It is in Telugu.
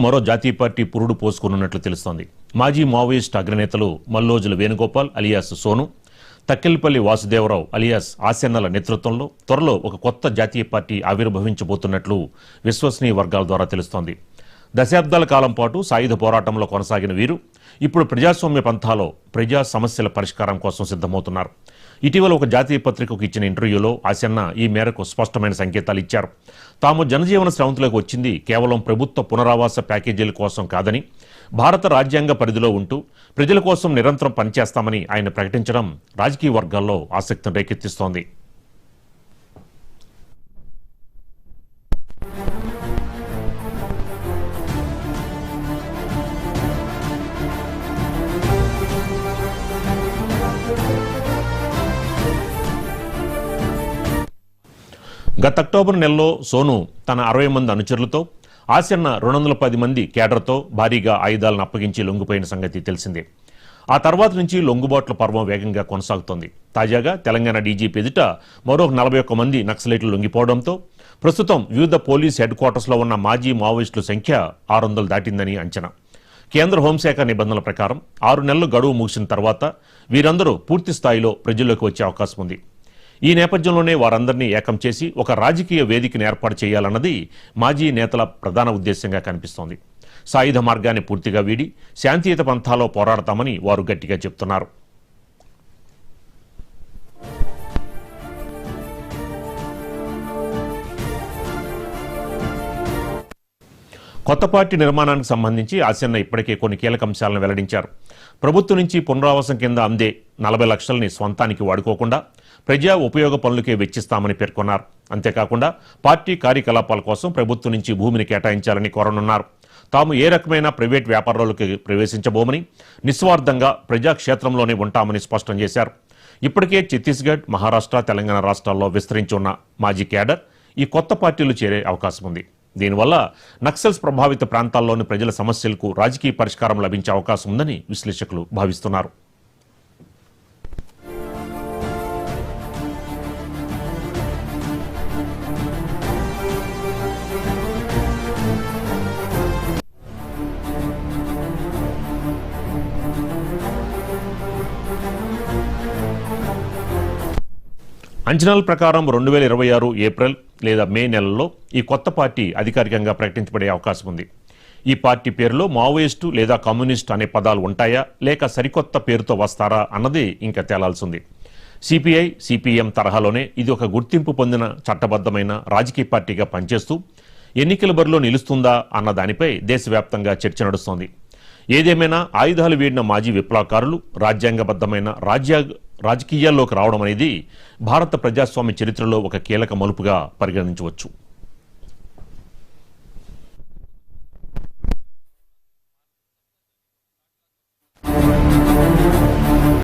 మరో జాతీయ పార్టీ పురుడు పోసుకున్నట్లు తెలుస్తోంది. మాజీ మావోయిస్ట్ అగ్రనేతలు మల్లోజుల వేణుగోపాల్ అలియాస్ సోను, తక్కెళ్లపల్లి వాసుదేవరావు అలియాస్ ఆసెన్నల నేతృత్వంలో త్వరలో ఒక కొత్త జాతీయ పార్టీ ఆవిర్భవించబోతున్నట్లు విశ్వసనీయ వర్గాల ద్వారా తెలుస్తోంది. దశాబ్దాల కాలం పాటు సాయుధ పోరాటంలో కొనసాగిన వీరు ఇప్పుడు ప్రజాస్వామ్య పంథాలో ప్రజా సమస్యల పరిష్కారం కోసం సిద్ధమవుతున్నారు. ఇటీవల ఒక జాతీయ పత్రికకు ఇచ్చిన ఇంటర్వ్యూలో ఆసెన్న ఈ మేరకు స్పష్టమైన సంకేతాలు ఇచ్చారు. తాము జనజీవన స్రవంతిలోకి వచ్చింది కేవలం ప్రభుత్వ పునరావాస ప్యాకేజీల కోసం కాదని, భారత రాజ్యాంగ పరిధిలో ఉంటూ ప్రజల కోసం నిరంతరం పనిచేస్తామని ఆయన ప్రకటించడం రాజకీయ వర్గాల్లో ఆసక్తిని రేకెత్తిస్తోంది. గత అక్టోబర్ నెలలో సోను తన 60 మంది అనుచరులతో ఆసెన్న 210 మంది కేడర్తో భారీగా ఆయుధాలను అప్పగించి లొంగిపోయిన సంగతి తెలిసిందే. ఆ తర్వాత నుంచి లొంగుబాట్ల పర్వం వేగంగా కొనసాగుతోంది. తాజాగా తెలంగాణ డీజీపీ ఎదుట మరో 41 మంది నక్సలైట్లు లొంగిపోవడంతో ప్రస్తుతం వివిధ పోలీస్ హెడ్ క్వార్టర్స్లో ఉన్న మాజీ మావోయిస్టుల సంఖ్య 600 దాటిందని అంచనా. కేంద్ర హోంశాఖ నిబంధనల ప్రకారం 6 నెలలు గడువు ముగిసిన తర్వాత వీరందరూ పూర్తి స్థాయిలో ప్రజల్లోకి వచ్చే అవకాశం ఉంది. ఈ నేపథ్యంలోనే వారందరినీ ఏకం చేసి ఒక రాజకీయ వేదికను ఏర్పాటు చేయాలన్నది మాజీ నేతల ప్రధాన ఉద్దేశంగా కనిపిస్తోంది. సాయుధ మార్గాన్ని పూర్తిగా వీడి శాంతియుత పంథాలో పోరాడతామని వారు గట్టిగా చెప్తున్నారు. కొత్త పార్టీ నిర్మాణానికి సంబంధించి ఆసెన్న ఇప్పటికే కొన్ని కీలక అంశాలను వెల్లడించారు. ప్రభుత్వం నుంచి పునరావాసం కింద అందే 40 లక్షలని స్వంతానికి వాడుకోకుండా ప్రజా ఉపయోగ పనులకే వెచ్చిస్తామని పేర్కొన్నారు. అంతేకాకుండా పార్టీ కార్యకలాపాల కోసం ప్రభుత్వం నుంచి భూమిని కేటాయించాలని కోరనున్నారు. తాము ఏ రకమైన ప్రైవేట్ వ్యాపారాలకు ప్రవేశించబోమని, నిస్వార్థంగా ప్రజాక్షేత్రంలోనే ఉంటామని స్పష్టం చేశారు. ఇప్పటికే ఛత్తీస్గఢ్, మహారాష్ట్ర, తెలంగాణ రాష్ట్రాల్లో విస్తరించి ఉన్న మాజీ కేడర్ ఈ కొత్త పార్టీలు చేరే అవకాశం ఉంది. దీనివల్ల నక్సల్స్ ప్రభావిత ప్రాంతాల్లోని ప్రజల సమస్యలకు రాజకీయ పరిష్కారం లభించే అవకాశం ఉందని విశ్లేషకులు భావిస్తున్నారు. అంచనాల ప్రకారం 2026 ఏప్రిల్ లేదా మే నెలల్లో ఈ కొత్త పార్టీ అధికారికంగా ప్రకటించబడే అవకాశం ఉంది. ఈ పార్టీ పేరులో మావోయిస్టు లేదా కమ్యూనిస్ట్ అనే పదాలు ఉంటాయా లేక సరికొత్త పేరుతో వస్తారా అన్నది ఇంకా తేలాల్సింది. సిపిఐ, సిపిఎం తరహాలోనే ఇది ఒక గుర్తింపు పొందిన చట్టబద్ధమైన రాజకీయ పార్టీగా పనిచేస్తూ ఎన్నికల బరిలో నిలుస్తుందా అన్న దానిపై దేశవ్యాప్తంగా చర్చ నడుస్తోంది. ఏదేమైనా ఆయుధాలు వీడిన మాజీ విప్లవకారులు రాజ్యాంగబద్ధమైన రాజకీయాల్లోకి రావడం అనేది భారత ప్రజాస్వామ్య చరిత్రలో ఒక కీలక మలుపుగా పరిగణించవచ్చు.